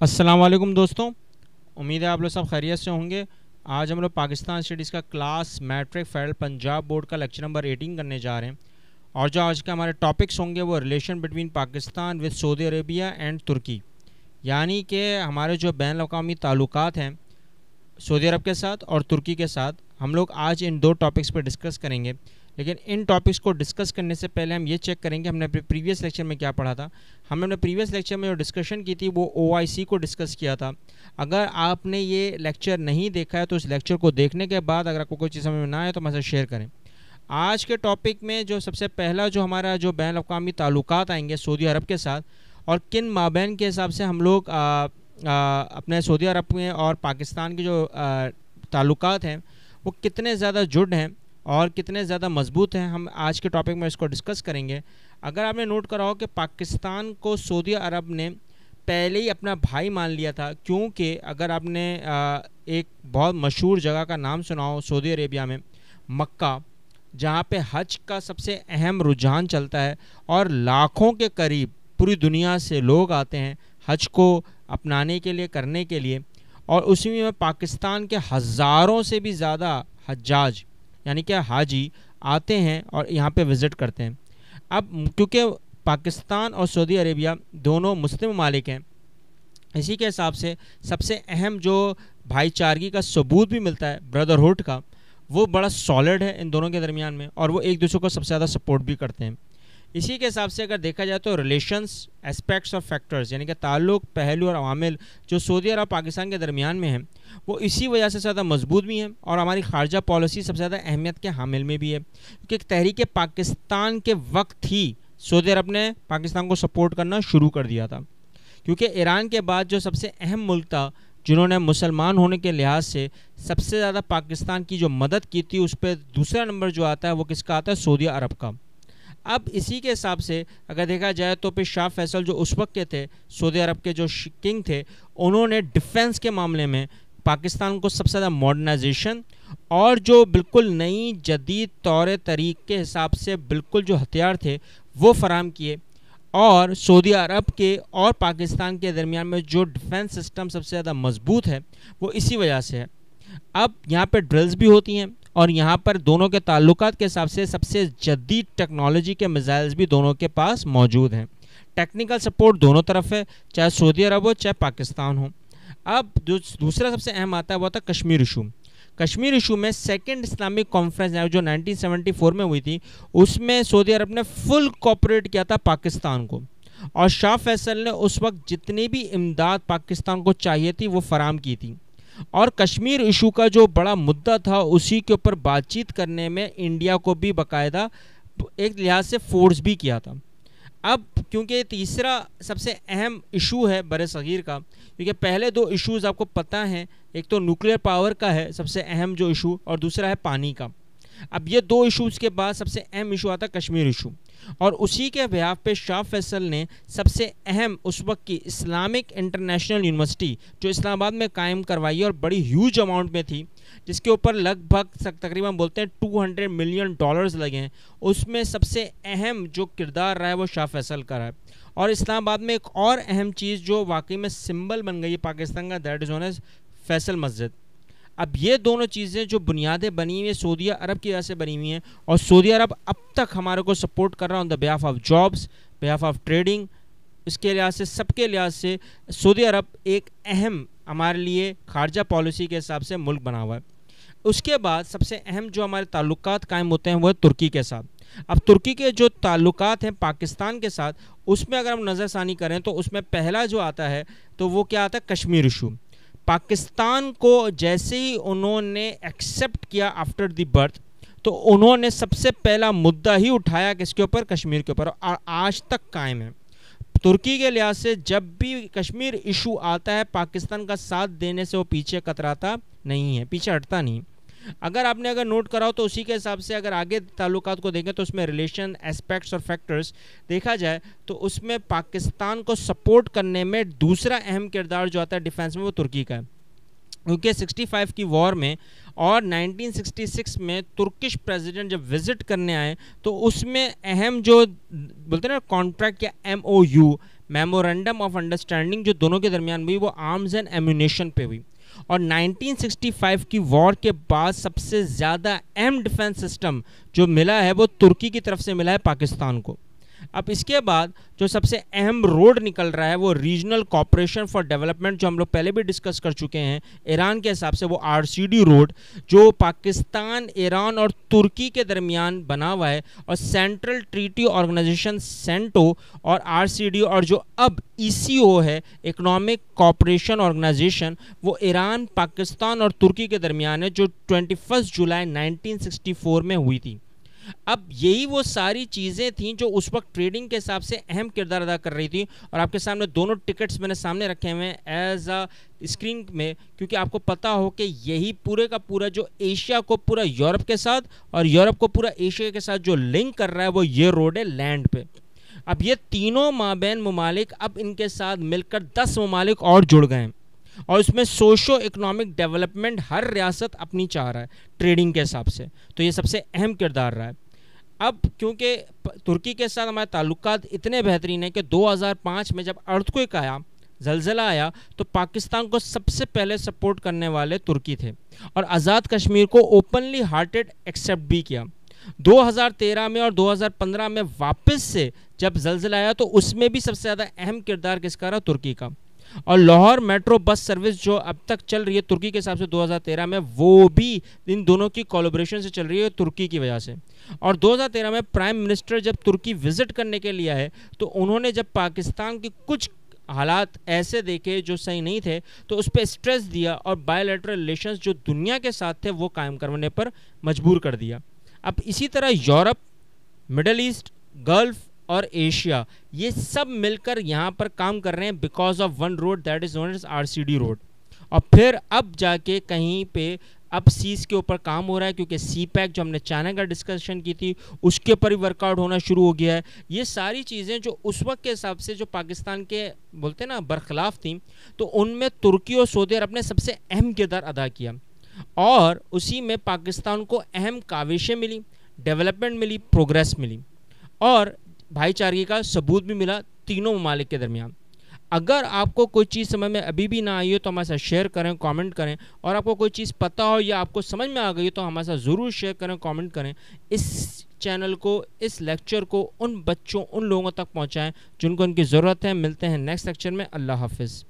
अस्सलाम वालेकुम दोस्तों, उम्मीद है आप लोग सब खैरियत से होंगे। आज हम लोग पाकिस्तान स्टडीज़ का class matric federal Punjab board का लेक्चर नंबर 18 करने जा रहे हैं। और जो आज के हमारे टॉपिक्स होंगे वो relation between Pakistan with Saudi Arabia and तुर्की, यानी कि हमारे जो बैन अवी ताल्लुकात हैं सऊदी अरब के साथ और तुर्की के साथ, हम लोग आज इन दो टॉपिक्स पर डिस्कस करेंगे। लेकिन इन टॉपिक्स को डिस्कस करने से पहले हम ये चेक करेंगे हमने अपने प्रीवियस लेक्चर में क्या पढ़ा था। हमने अपने प्रीवियस लेक्चर में जो डिस्कशन की थी वो OIC को डिस्कस किया था। अगर आपने ये लेक्चर नहीं देखा है तो इस लेक्चर को देखने के बाद अगर आपको कोई चीज़ समझ में ना आए तो हमसे शेयर करें। आज के टॉपिक में जो सबसे पहला जो हमारा जो बैन अवी ताल्लुकात आएंगे सऊदी अरब के साथ, और किन माबैन के हिसाब से हम लोग अपने सऊदी अरब में और पाकिस्तान के जो ताल्लुकात हैं वो कितने ज़्यादा जुड़ हैं और कितने ज़्यादा मजबूत हैं, हम आज के टॉपिक में इसको डिस्कस करेंगे। अगर आपने नोट करा हो कि पाकिस्तान को सऊदी अरब ने पहले ही अपना भाई मान लिया था, क्योंकि अगर आपने एक बहुत मशहूर जगह का नाम सुना हो सऊदी अरेबिया में, मक्का, जहाँ पे हज का सबसे अहम रुझान चलता है और लाखों के करीब पूरी दुनिया से लोग आते हैं हज को अपनाने के लिए, करने के लिए। और उसी में पाकिस्तान के हज़ारों से भी ज़्यादा हज्जाज यानी कि हाजी आते हैं और यहाँ पे विज़िट करते हैं। अब क्योंकि पाकिस्तान और सऊदी अरेबिया दोनों मुस्लिम ममालिक हैं, इसी के हिसाब से सबसे अहम जो भाईचारगी का सबूत भी मिलता है ब्रदरहुड का, वो बड़ा सॉलिड है इन दोनों के दरमियान में, और वो एक दूसरे को सबसे ज़्यादा सपोर्ट भी करते हैं। इसी के हिसाब से अगर देखा जाए तो रिलेशंस, एस्पेक्ट्स और फैक्टर्स यानी कि ताल्लुक़, पहलू और अवामिल जो सऊदी अरब पाकिस्तान के दरमियान में हैं वो इसी वजह से ज़्यादा मजबूत भी हैं, और हमारी खारजा पॉलिसी सबसे ज़्यादा अहमियत के हामिल में भी है। क्योंकि तहरीक पाकिस्तान के वक्त ही सऊदी अरब ने पाकिस्तान को सपोर्ट करना शुरू कर दिया था, क्योंकि ईरान के बाद जो सबसे अहम मुल्क था जिन्होंने मुसलमान होने के लिहाज से सबसे ज़्यादा पाकिस्तान की जो मदद की थी, उस पर दूसरा नंबर जो आता है वो किसका आता है? सऊदी अरब का। अब इसी के हिसाब से अगर देखा जाए तो फिर शाह फैसल जो उस वक्त के थे सऊदी अरब के जो किंग थे, उन्होंने डिफेंस के मामले में पाकिस्तान को सबसे ज़्यादा मॉडर्नाइजेशन और जो बिल्कुल नई जदीद तौर तरीक़ के हिसाब से बिल्कुल जो हथियार थे वो फराहम किए। और सऊदी अरब के और पाकिस्तान के दरमियान में जो डिफेंस सिस्टम सबसे ज़्यादा मजबूत है वो इसी वजह से है। अब यहाँ पे ड्रिल्स भी होती हैं और यहाँ पर दोनों के ताल्लुकात के हिसाब से सबसे जदीद टेक्नोलॉजी के मिसाइल्स भी दोनों के पास मौजूद हैं। टेक्निकल सपोर्ट दोनों तरफ है, चाहे सऊदी अरब हो चाहे पाकिस्तान हो। अब जो दूसरा सबसे अहम आता है वो था कश्मीर इशू। कश्मीर इशू में सेकंड इस्लामिक कॉन्फ्रेंस जो 1974 में हुई थी, उसमें सऊदी अरब ने फुल कोऑपरेट किया था पाकिस्तान को, और शाह फैसल ने उस वक्त जितनी भी इमदाद पाकिस्तान को चाहिए थी वो फराहम की थी। और कश्मीर इशू का जो बड़ा मुद्दा था उसी के ऊपर बातचीत करने में इंडिया को भी बाकायदा एक लिहाज से फोर्स भी किया था। अब क्योंकि तीसरा सबसे अहम इशू है बरे सगीर का, क्योंकि पहले दो इश्यूज़ आपको पता हैं, एक तो न्यूक्लियर पावर का है सबसे अहम जो इशू, और दूसरा है पानी का। अब ये दो इश्यूज़ के बाद सबसे अहम इशू आता है कश्मीर इशू, और उसी के बिहाफ पे शाह फैसल ने सबसे अहम उस वक्त की इस्लामिक इंटरनेशनल यूनिवर्सिटी जो इस्लामाबाद में कायम करवाई और बड़ी ह्यूज अमाउंट में थी, जिसके ऊपर लगभग तकरीबन बोलते हैं $200 मिलियन लगे हैं, उसमें सबसे अहम जो किरदार रहा है वो शाह फैसल का रहा है। और इस्लामाबाद में एक और अहम चीज़ जो वाकई में सिंबल बन गई है पाकिस्तान का, that is known as Faisal Masjid. अब ये दोनों चीज़ें जो बुनियादें बनी हुई हैं सऊदी अरब की वजह से बनी हुई हैं, और सऊदी अरब अब तक हमारे को सपोर्ट कर रहा है on the behalf of jobs, behalf of trading, इसके लिहाज से, सबके लिहाज से सऊदी अरब एक अहम हमारे लिए खारजा पॉलिसी के हिसाब से मुल्क बना हुआ है। उसके बाद सबसे अहम जो हमारे ताल्लुकात कायम होते हैं वो है तुर्की के साथ। अब तुर्की के जो ताल्लुकात हैं पाकिस्तान के साथ, उसमें अगर हम नज़रसानी करें तो उसमें पहला जो आता है तो वो क्या आता है? कश्मीर इशू। पाकिस्तान को जैसे ही उन्होंने एक्सेप्ट किया आफ्टर द बर्थ, तो उन्होंने सबसे पहला मुद्दा ही उठाया किसके ऊपर? कश्मीर के ऊपर, और आज तक कायम है। तुर्की के लिहाज से जब भी कश्मीर इशू आता है पाकिस्तान का साथ देने से वो पीछे कतराता नहीं है, पीछे हटता नहीं। अगर नोट कराओ तो उसी के हिसाब से अगर आगे ताल्लुकात को देखें तो उसमें रिलेशन, एस्पेक्ट्स और फैक्टर्स देखा जाए तो उसमें पाकिस्तान को सपोर्ट करने में दूसरा अहम किरदार जो आता है डिफेंस में वो तुर्की का है। क्योंकि 65 की वॉर में और 1966 में तुर्किश प्रेसिडेंट जब विज़िट करने आए तो उसमें अहम जो बोलते हैं ना कॉन्ट्रैक्ट या MOU میمورنڈم آف انڈرسٹینڈنگ جو دونوں کے درمیان ہوئی وہ آرمز اینڈ ایمونیشن پہ ہوئی. اور 1965 کی وار کے بعد سب سے زیادہ اہم ڈیفنس سسٹم جو ملا ہے وہ ترکی کی طرف سے ملا ہے پاکستان کو. اب اس کے بعد جو سب سے اہم روڈ نکل رہا ہے وہ ریجنل کوآپریشن فار ڈیولپمنٹ جو ہم لوگ پہلے بھی ڈسکس کر چکے ہیں ایران کے حساب سے, وہ RCD روڈ جو پاکستان, ایران اور ترکی کے درمیان بنا ہوا ہے. اور سینٹرل ٹریٹی آرگنائزیشن سینٹو اور RCD اور جو اب ECO ہے اکنامک کوآپریشن آرگنائزیشن وہ ایران, پاکستان اور ترکی کے درمیان ہے جو 21 جولائی 1964 میں ہوئی تھی. اب یہی وہ ساری چیزیں تھیں جو اس وقت ٹریڈنگ کے حساب سے اہم کردار ادا کر رہی تھی. اور آپ کے سامنے دونوں ٹکٹس میں نے سامنے رکھے ہوئے ہیں ایز اے اسکرین میں, کیونکہ آپ کو پتا ہو کہ یہی پورے کا پورا جو ایشیا کو پورا یورپ کے ساتھ اور یورپ کو پورا ایشیا کے ساتھ جو لنک کر رہا ہے وہ یہ روڈ ہے لینڈ پہ. اب یہ تینوں مابین ممالک اب ان کے ساتھ مل کر 10 ممالک اور جڑ گئے ہیں اور اس میں سوشو اکنامک ڈیولپمنٹ ہر ریاست اپنی چاہ رہا ہے ٹریڈنگ کے حساب سے. تو یہ سب سے اہم کردار رہا ہے. اب کیونکہ ترکی کے ساتھ ہمارے تعلقات اتنے بہترین ہیں کہ 2005 میں جب ارتھکویک آیا, زلزلہ آیا, تو پاکستان کو سب سے پہلے سپورٹ کرنے والے ترکی تھے اور آزاد کشمیر کو اوپنلی ہارٹڈ ایکسیپٹ بھی کیا. 2013 میں اور 2015 میں واپس سے جب زلزلہ آیا تو اس میں بھی سب سے زیادہ اہم کردار کس کا رہا؟ ترکی کا. اور لاہور میٹرو بس سروس جو اب تک چل رہی ہے ترکی کے حساب سے 2013 میں, وہ بھی ان دونوں کی کولیبریشن سے چل رہی ہے ترکی کی وجہ سے. اور 2013 میں پرائم منسٹر جب ترکی وزٹ کرنے کے لیے آئے تو انہوں نے جب پاکستان کی کچھ حالات ایسے دیکھے جو صحیح نہیں تھے تو اس پہ اسٹریس دیا اور بائی لیٹرل ریلیشنز جو دنیا کے ساتھ تھے وہ قائم کرنے پر مجبور کر دیا. اب اسی طرح یورپ, مڈل ایسٹ, گلف اور ایشیا یہ سب مل کر یہاں پر کام کر رہے ہیں because of one road that is known as RCD road. اور پھر اب جا کے کہیں پہ اب سیز کے اوپر کام ہو رہا ہے کیونکہ CPEC جو ہم نے چائنا کا ڈسکشن کی تھی اس کے اوپر ہی ورک آؤٹ ہونا شروع ہو گیا ہے. یہ ساری چیزیں جو اس وقت کے حساب سے جو پاکستان کے بولتے ہیں نا برخلاف تھیں, تو ان میں ترکی اور سعودی عرب نے سب سے اہم کردار ادا کیا اور اسی میں پاکستان کو اہم کاوشیں ملی, ڈیولپمنٹ ملی, پروگریس ملی اور بھائی چارگی کا ثبوت بھی ملا تینوں ممالک کے درمیان. اگر آپ کو کوئی چیز سمجھ میں ابھی بھی نہ آئی ہو تو ہمارے ساتھ شیئر کریں, کامنٹ کریں, اور آپ کو کوئی چیز پتہ ہو یا آپ کو سمجھ میں آ گئی تو ہمارے ساتھ ضرور شیئر کریں, کامنٹ کریں. اس چینل کو, اس لیکچر کو ان بچوں, ان لوگوں تک پہنچائیں جن کو ان کی ضرورت ہے. ملتے ہیں نیکسٹ لیکچر میں. اللہ حافظ.